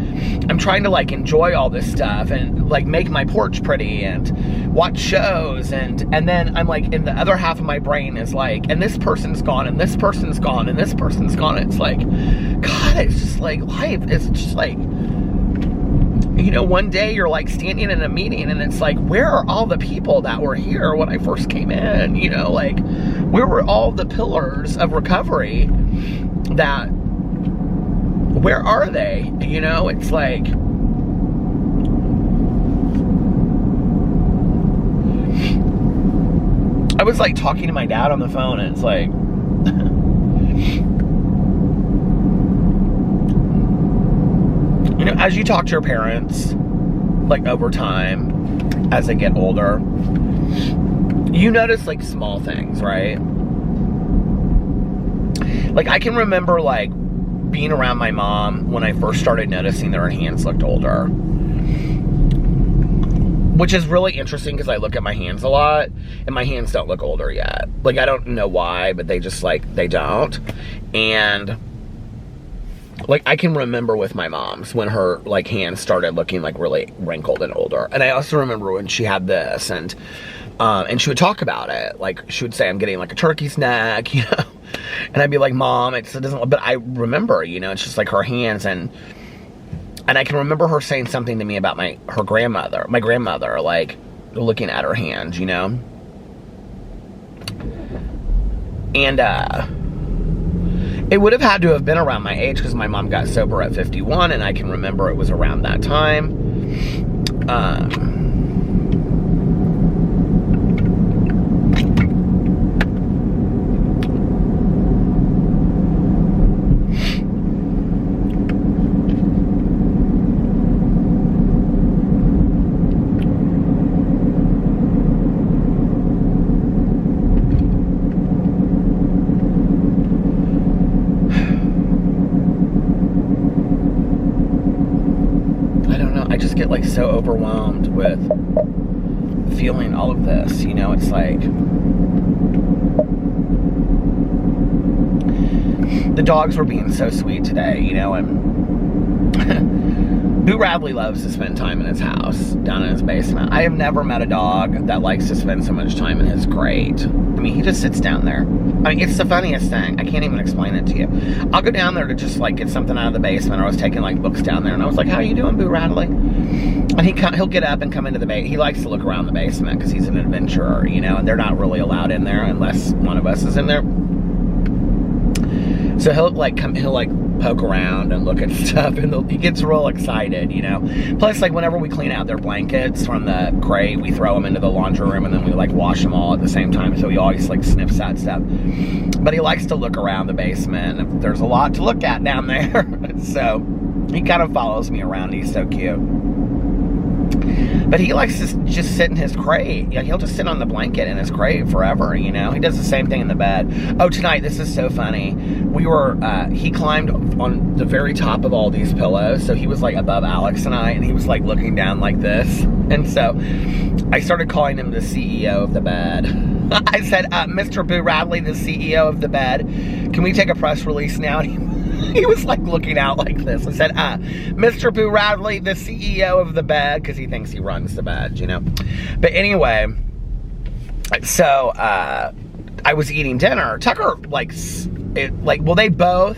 I'm trying to, like, enjoy all this stuff and, like, make my porch pretty and watch shows, and then I'm, like, in the other half of my brain is, like, and this person's gone, and this person's gone, and this person's gone. It's like, God, it's just, like, life. It's just, like, you know, one day you're, like, standing in a meeting, and it's like, where are all the people that were here when I first came in? You know, like, where were all the pillars of recovery that, where are they? You know, it's like, I was, like, talking to my dad on the phone, and it's like, you know, as you talk to your parents, like, over time, as they get older, you notice, like, small things, right? Like, I can remember, like, being around my mom when I first started noticing that her hands looked older. Which is really interesting because I look at my hands a lot, and my hands don't look older yet. Like, I don't know why, but they just, like, they don't. And, like, I can remember with my mom's when her, like, hands started looking, like, really wrinkled and older. And I also remember when she had this, and she would talk about it. Like, she would say, I'm getting, like, a turkey's neck, you know? And I'd be like, Mom, it doesn't, but I remember, you know, it's just, like, her hands, and I can remember her saying something to me about my grandmother, like, looking at her hands, you know? And, it would have had to have been around my age because my mom got sober at 51, and I can remember it was around that time. I just get, like, so overwhelmed with feeling all of this, you know? It's like, the dogs were being so sweet today, you know, and Boo Radley loves to spend time in his house, down in his basement. I have never met a dog that likes to spend so much time in his crate. I mean, he just sits down there. I mean, it's the funniest thing. I can't even explain it to you. I'll go down there to just, like, get something out of the basement, or I was taking, like, books down there, and I was like, how you doing, Boo Radley? And he'll get up and come into the basement. He likes to look around the basement because he's an adventurer, you know, and they're not really allowed in there unless one of us is in there. So he'll poke around and look at stuff, and he gets real excited, you know. Plus, like, whenever we clean out their blankets from the crate, we throw them into the laundry room, and then we, like, wash them all at the same time, so he always, like, sniffs that stuff. But he likes to look around the basement, and there's a lot to look at down there. So he kind of follows me around. He's so cute. But he likes to just sit in his crate. Yeah, he'll just sit on the blanket in his crate forever, you know? He does the same thing in the bed. Oh, tonight, this is so funny. He climbed on the very top of all these pillows, so he was, like, above Alex and I, and he was, like, looking down like this. And so I started calling him the CEO of the bed. I said, Mr. Boo Radley, the CEO of the bed, can we take a press release now? And he was, like, looking out like this. I said, Mr. Boo Radley, the CEO of the bed, because he thinks he runs the bed, you know. But anyway, so I was eating dinner. Tucker, they both,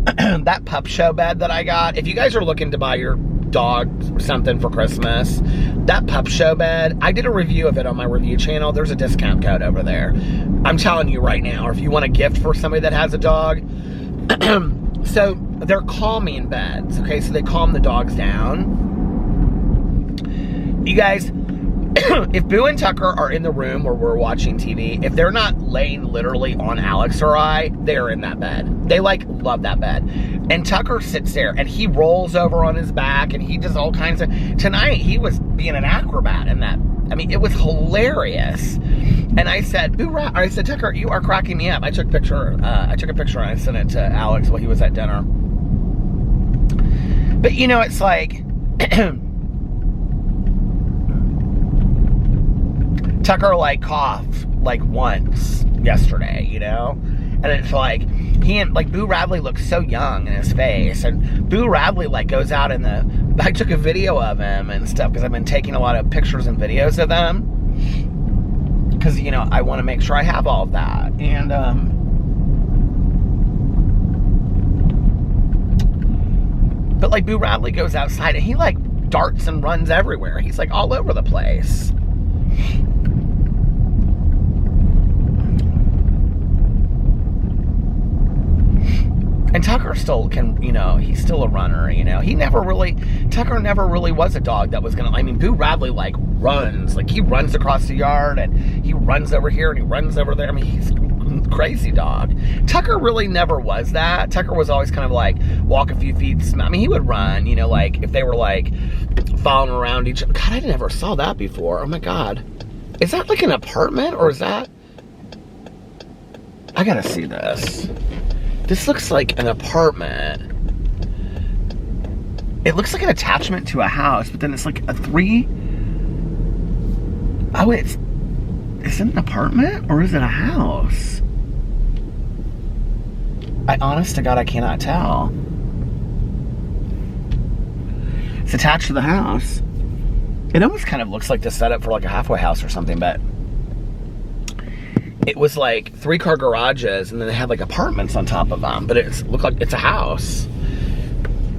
that pup show bed that I got, if you guys are looking to buy your dog something for Christmas, that pup show bed, I did a review of it on my review channel. There's a discount code over there. I'm telling you right now, or if you want a gift for somebody that has a dog, so they're calming beds, okay? So they calm the dogs down. You guys, if Boo and Tucker are in the room where we're watching TV, if they're not laying literally on Alex or I, they're in that bed. They, like, love that bed. And Tucker sits there, and he rolls over on his back, and he does all kinds of... Tonight, he was being an acrobat in that. I mean, it was hilarious. And I said, Tucker, you are cracking me up. I took a picture and I sent it to Alex while he was at dinner. But, you know, it's like, Tucker like coughed like once yesterday, you know? And it's like, he and like Boo Radley looks so young in his face, and Boo Radley like goes out in the, I took a video of him and stuff because I've been taking a lot of pictures and videos of them because, you know, I want to make sure I have all of that. And but like Boo Radley goes outside and he like darts and runs everywhere. He's like all over the place. And Tucker still can, you know, he's still a runner, you know. Tucker never really was a dog that was gonna, I mean, Boo Radley, like, runs. Like, he runs across the yard, and he runs over here, and he runs over there. I mean, he's a crazy dog. Tucker really never was that. Tucker was always kind of, like, walk a few feet. I mean, he would run, you know, like, if they were, like, following around each other. God, I never saw that before. Oh, my God. Is that, like, an apartment, or is that... I gotta see this. This looks like an apartment. It looks like an attachment to a house, but then it's like a three... Oh, is it an apartment or is it a house? Honest to God, I cannot tell. It's attached to the house. It almost kind of looks like the setup for like a halfway house or something, but it was like 3-car garages, and then they had like apartments on top of them, but it looked like it's a house.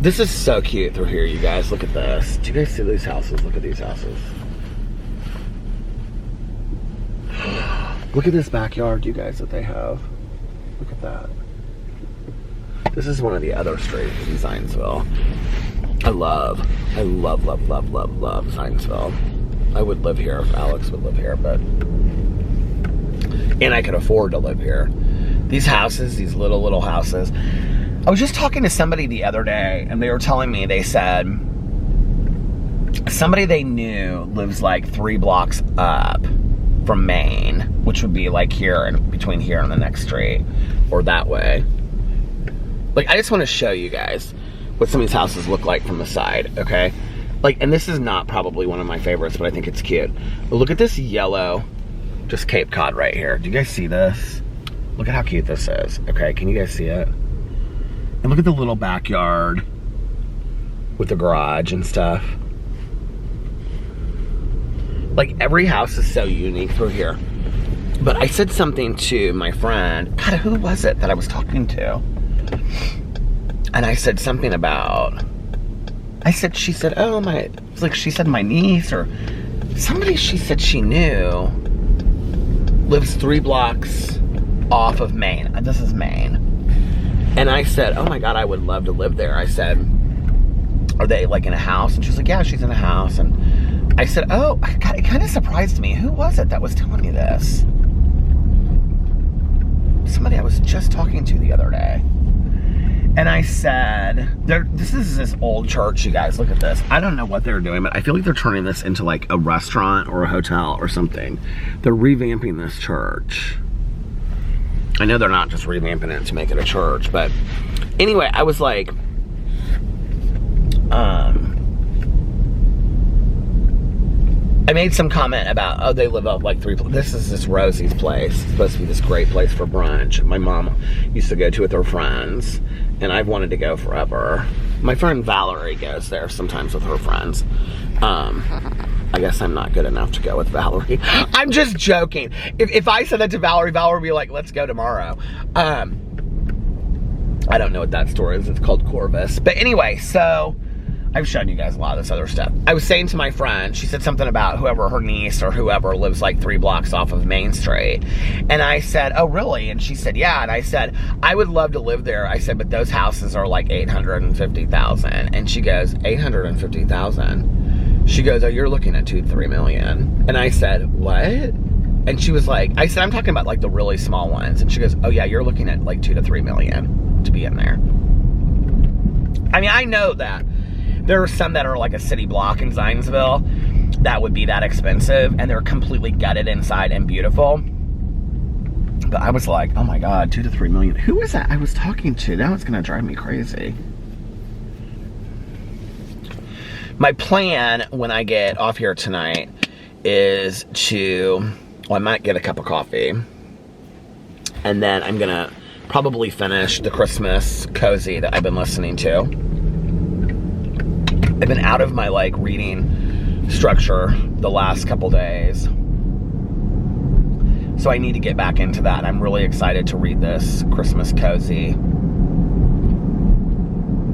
This is so cute through here, you guys. Look at this. Do you guys see these houses? Look at these houses. Look at this backyard, you guys, that they have. Look at that. This is one of the other streets in Zionsville. I love Zionsville. I would live here if Alex would live here, but... And I could afford to live here. These houses, these little houses. I was just talking to somebody the other day, and they were telling me, they said, somebody they knew lives like 3 blocks up from Maine, which would be like here, and between here and the next street, or that way. Like, I just want to show you guys what some of these houses look like from the side, okay? Like, and this is not probably one of my favorites, but I think it's cute. But look at this yellow, just Cape Cod right here. Do you guys see this? Look at how cute this is. Okay, can you guys see it? And look at the little backyard with the garage and stuff. Like, every house is so unique through here. But I said something to my friend. God, who was it that I was talking to? And I said something about... she said, oh, it's like she said my niece or somebody she said she knew lives 3 blocks off of Maine. This is Maine. And I said, oh my God, I would love to live there. I said, are they like in a house? And she's like, yeah, she's in a house. And I said, oh, God, it kind of surprised me. Who was it that was telling me this? Somebody I was just talking to the other day. And I said, this is this old church, you guys. Look at this. I don't know what they're doing, but I feel like they're turning this into like a restaurant or a hotel or something. They're revamping this church. I know they're not just revamping it to make it a church, but anyway, I was like, I made some comment about, oh, they live up like 3, this is this Rosie's place. It's supposed to be this great place for brunch. My mom used to go to with her friends, and I've wanted to go forever. My friend Valerie goes there sometimes with her friends. I guess I'm not good enough to go with Valerie. I'm just joking. If I said that to Valerie, Valerie would be like, let's go tomorrow. I don't know what that store is. It's called Corvus. But anyway, so I've shown you guys a lot of this other stuff. I was saying to my friend, she said something about whoever, her niece or whoever lives like 3 blocks off of Main Street. And I said, oh, really? And she said, yeah. And I said, I would love to live there. I said, but those houses are like $850,000. And she goes, $850,000? She goes, oh, you're looking at $2 to $3 million. And I said, what? And she was like, I said, I'm talking about like the really small ones. And she goes, oh yeah, you're looking at like $2 to $3 million to be in there. I mean, I know that there are some that are like a city block in Zionsville that would be that expensive, and they're completely gutted inside and beautiful. But I was like, oh my God, $2 to $3 million. Who was that I was talking to? Now it's gonna drive me crazy. My plan when I get off here tonight is to, well, I might get a cup of coffee. And then I'm gonna probably finish the Christmas cozy that I've been listening to. I've been out of my like reading structure the last couple days. So I need to get back into that. I'm really excited to read this Christmas cozy.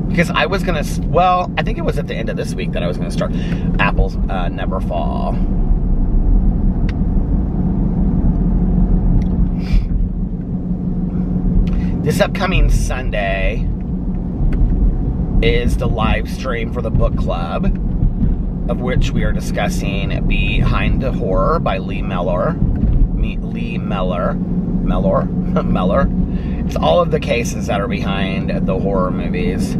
Because I was gonna, well, I think it was at the end of this week that I was gonna start Apples Never Fall. This upcoming Sunday is the live stream for the book club, of which we are discussing Behind the Horror by Lee Mellor. It's all of the cases that are behind the horror movies.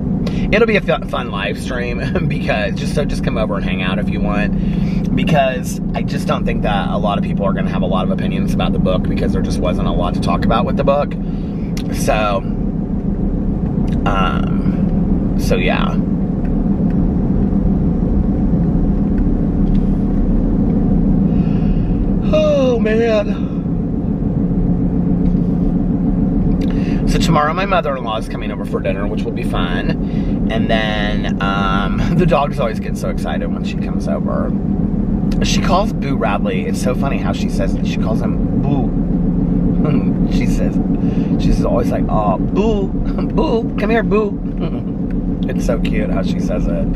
It'll be a fun live stream because just come over and hang out if you want, because I just don't think that a lot of people are going to have a lot of opinions about the book because there just wasn't a lot to talk about with the book. So yeah. Oh man. So tomorrow my mother-in-law is coming over for dinner, which will be fun. And then the dogs always get so excited when she comes over. She calls Boo Radley. It's so funny how she says it. She calls him Boo. She's always like, oh, Boo, Boo, come here, Boo. It's so cute how she says it.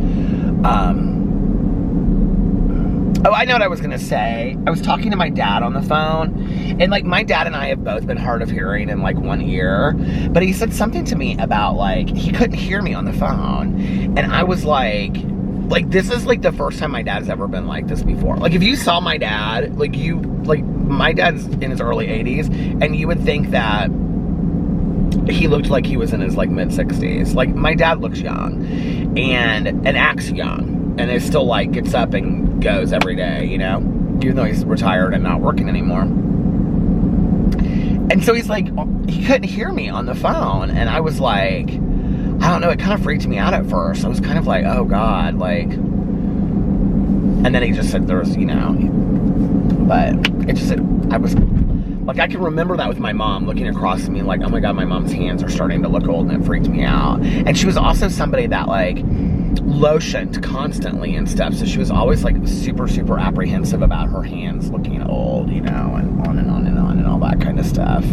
Oh, I know what I was gonna say. I was talking to my dad on the phone, and like my dad and I have both been hard of hearing in like one ear, but he said something to me about like he couldn't hear me on the phone, and I was like this is like the first time my dad's ever been like this before. Like if you saw my dad, my dad's in his early 80s, and you would think that he looked like he was in his like mid-60s. Like my dad looks young and acts young. And it still like gets up and goes every day, you know, even though he's retired and not working anymore. And so he's like, he couldn't hear me on the phone. And I was like, I don't know, it kind of freaked me out at first. I was kind of like, oh God, like, and then he just said there's, you know, but it just, I was, like, I can remember that with my mom looking across at me like, oh my God, my mom's hands are starting to look old, and it freaked me out. And she was also somebody that like, lotioned constantly and stuff, so she was always like super apprehensive about her hands looking old, you know, and on and on and on and all that kind of stuff.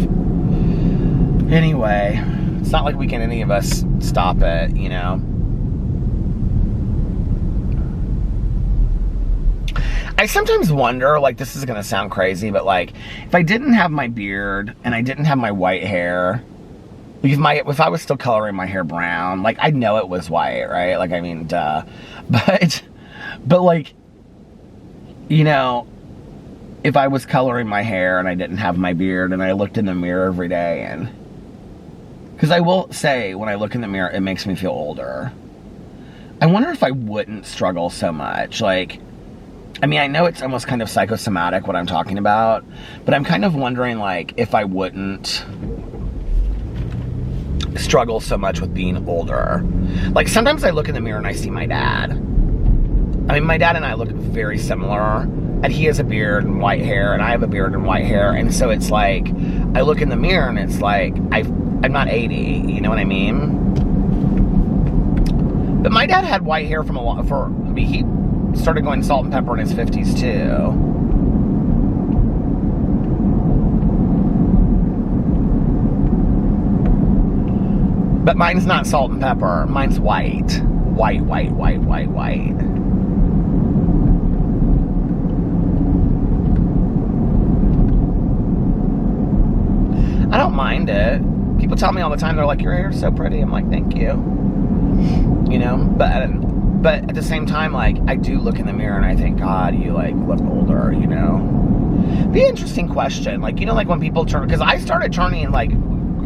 Anyway, it's not like we can any of us stop it, you know. I sometimes wonder, like, this is gonna sound crazy, but like if I didn't have my beard and I didn't have my white hair, if I was still coloring my hair brown, like, I'd know it was white, right? Like, I mean, duh. But like, you know, if I was coloring my hair and I didn't have my beard and I looked in the mirror every day, and because I will say, when I look in the mirror, it makes me feel older. I wonder if I wouldn't struggle so much. Like, I mean, I know it's almost kind of psychosomatic what I'm talking about, but I'm kind of wondering, like, if I wouldn't struggle so much with being older. Like sometimes I look in the mirror and I see my dad. I mean, my dad and I look very similar, and he has a beard and white hair, and I have a beard and white hair, and so it's like I look in the mirror and it's like I'm not 80, you know what I mean? But my dad had white hair he started going salt and pepper in his 50s too. But mine's not salt and pepper. Mine's white. White. I don't mind it. People tell me all the time, they're like, your hair's so pretty. I'm like, thank you. You know, but at the same time, like, I do look in the mirror and I think, God, you like look older, you know? Be an interesting question. Like, you know, like when people turn, because I started turning like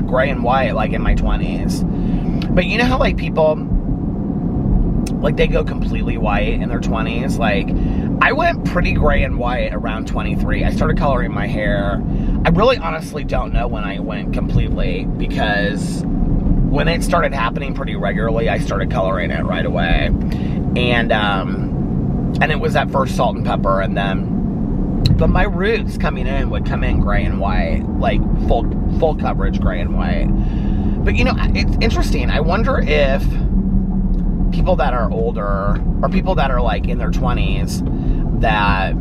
gray and white like in my 20s, but you know how like people like they go completely white in their 20s? Like I went pretty gray and white around 23. I started coloring my hair. I really honestly don't know when I went completely, because when it started happening pretty regularly, I started coloring it right away, and it was at first salt and pepper, and then But my roots coming in would come in gray and white, like full coverage gray and white. But you know, it's interesting. I wonder if people that are older, or people that are like in their 20s, that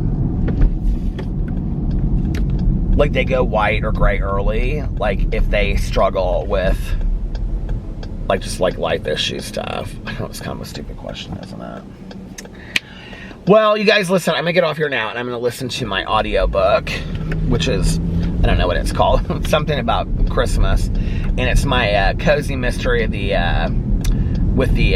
like they go white or gray early, like if they struggle with like just like life issue stuff. I know it's kind of a stupid question, isn't it? Well, you guys, listen, I'm gonna get off here now and I'm gonna listen to my audiobook, which is, I don't know what it's called, something about Christmas, and it's my cozy mystery of with the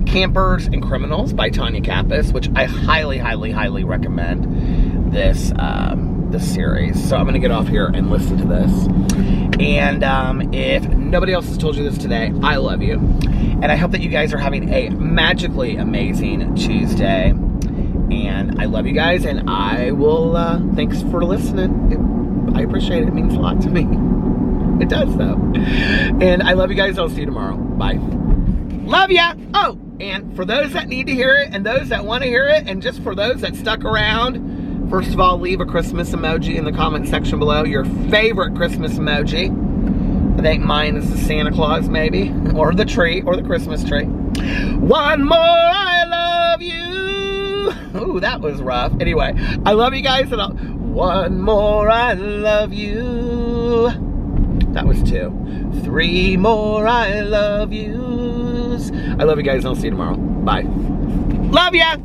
Campers and Criminals by Tanya Kappas, which I highly, highly, highly recommend this series. So I'm gonna get off here and listen to this. And if nobody else has told you this today, I love you. And I hope that you guys are having a magically amazing Tuesday. And I love you guys, and I will, thanks for listening. I appreciate it. It means a lot to me. It does, though. And I love you guys. I'll see you tomorrow. Bye. Love ya! Oh, and for those that need to hear it, and those that want to hear it, and just for those that stuck around, first of all, leave a Christmas emoji in the comment section below. Your favorite Christmas emoji. I think mine is the Santa Claus, maybe. Or the tree, or the Christmas tree. One more, I love you. Ooh, that was rough. Anyway, I love you guys, and one more, I love you. That was 2. 3 more, I love yous. I love you guys, and I'll see you tomorrow. Bye. Love ya!